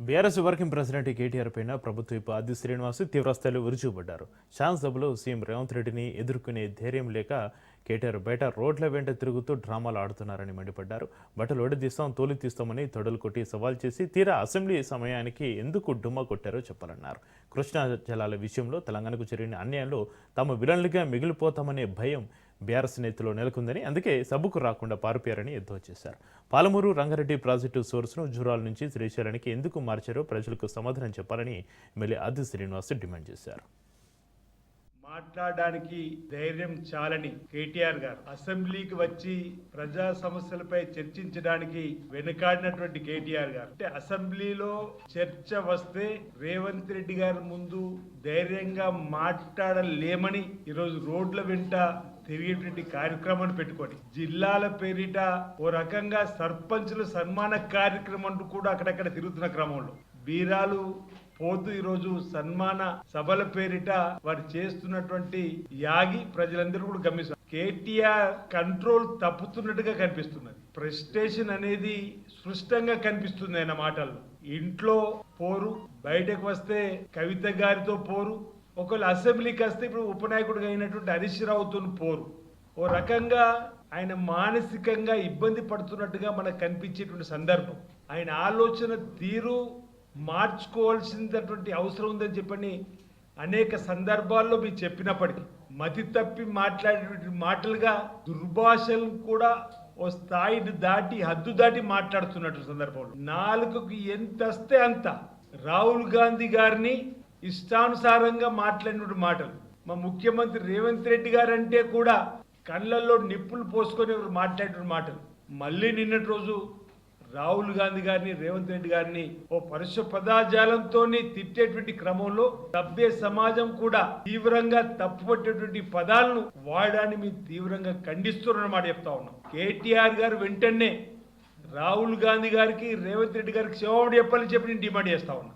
BRS working president KTR పైన ప్రభుత్వ వైపు ఆది శ్రీనివాస్ తీవ్రస్థాయిలో విరుచుకుపడ్డారు. శాసనసభలో సీఎం రేవంత్ రెడ్డిని ఎదుర్కొనే ధైర్యం లేక కేటీఆర్ బయట రోడ్ల వెంట తిరుగుతూ డ్రామాలు ఆడుతున్నారని మండిపడ్డారు. బట్టలు ఒడదీస్తాం, తోలు తీస్తామని తొడలు కొట్టి సవాల్ చేసి తీరా అసెంబ్లీ సమయానికి ఎందుకు డుమ్మా కొట్టారో చెప్పాలన్నారు. కృష్ణా జలాల విషయంలో తెలంగాణకు జరిగిన అన్యాయంలో తాము విలన్లుగా మిగిలిపోతామనే భయం బీఆర్ఎస్ నేతలో నెలకొందని, అందుకే సభకు రాకుండా పారిపోయారని ఎద్దేవా చేశారు. పాలమూరు రంగారెడ్డి ప్రాజెక్టు సోర్స్ను జూరాల నుంచి శ్రీశైలానికి ఎందుకు మార్చారో ప్రజలకు సమాధానం చెప్పాలని ఎమ్మెల్యే ఆది శ్రీనివాస్ డిమాండ్ చేశారు. మాట్లాడడానికి ధైర్యం చాలని కేటీఆర్ గారు అసెంబ్లీకి వచ్చి ప్రజా సమస్యలపై చర్చించడానికి వెనుకాడినటువంటి కేటీఆర్ గారు అంటే అసెంబ్లీలో చర్చ వస్తే రేవంత్ రెడ్డి గారి ముందు ధైర్యంగా మాట్లాడలేమని ఈరోజు రోడ్ల వెంట తిరిగేటువంటి కార్యక్రమాన్ని పెట్టుకొని జిల్లాల పేరిట ఓ రకంగా సర్పంచుల సన్మాన కార్యక్రమం కూడా అక్కడక్కడ తిరుగుతున్న క్రమంలో బీరాలు పోతూ ఈరోజు సన్మాన సభల పేరిట వారు చేస్తున్నటువంటి యాగి ప్రజలందరూ కూడా గమనిస్తారు. కేటీఆర్ కంట్రోల్ తప్పుతున్నట్టుగా కనిపిస్తున్నది. ప్రెస్టేషన్ అనేది స్పష్టంగా కనిపిస్తుంది ఆయన మాటల్లో. ఇంట్లో పోరు, బయటకు వస్తే కవిత గారితో పోరు, ఒకవేళ అసెంబ్లీకి వస్తే ఇప్పుడు ఉపనాయకుడిగా అయినటువంటి హరీష్ రావుతో పోరు. ఓ రకంగా ఆయన మానసికంగా ఇబ్బంది పడుతున్నట్టుగా మనకు కనిపించేటువంటి సందర్భం. ఆయన ఆలోచన తీరు మార్చుకోవాల్సినటువంటి అవసరం ఉందని చెప్పని అనేక సందర్భాల్లో మీరు చెప్పినప్పటికీ మతి తప్పి మాట్లాడేటువంటి మాటలుగా దుర్భాషలు కూడా ఓ స్థాయిని దాటి హద్దు దాటి మాట్లాడుతున్నట్టు సందర్భంలో నాలుగుకు ఎంత వస్తే అంత రాహుల్ గాంధీ గారిని ఇష్టానుసారంగా మాట్లాడినటువంటి మాటలు, మా ముఖ్యమంత్రి రేవంత్ రెడ్డి గారు అంటే కూడా కళ్ళల్లో నిప్పులు పోసుకొని మాట్లాడిన మాటలు, మళ్ళీ నిన్నటి రోజు రాహుల్ గాంధీ గారిని రేవంత్ రెడ్డి గారిని ఓ పరుష పదాజాలంతో తిట్టేటువంటి క్రమంలో సభ్య సమాజం కూడా తీవ్రంగా తప్పుపట్టేటువంటి పదాలను వాడడాన్ని మేము తీవ్రంగా ఖండిస్తున్నారన్నమాట చెప్తా ఉన్నాం. కేటీఆర్ గారు వెంటనే రాహుల్ గాంధీ గారికి రేవంత్ రెడ్డి గారికి క్షమాపణ చెప్పాలని చెప్పి నేను డిమాండ్ చేస్తా ఉన్నా.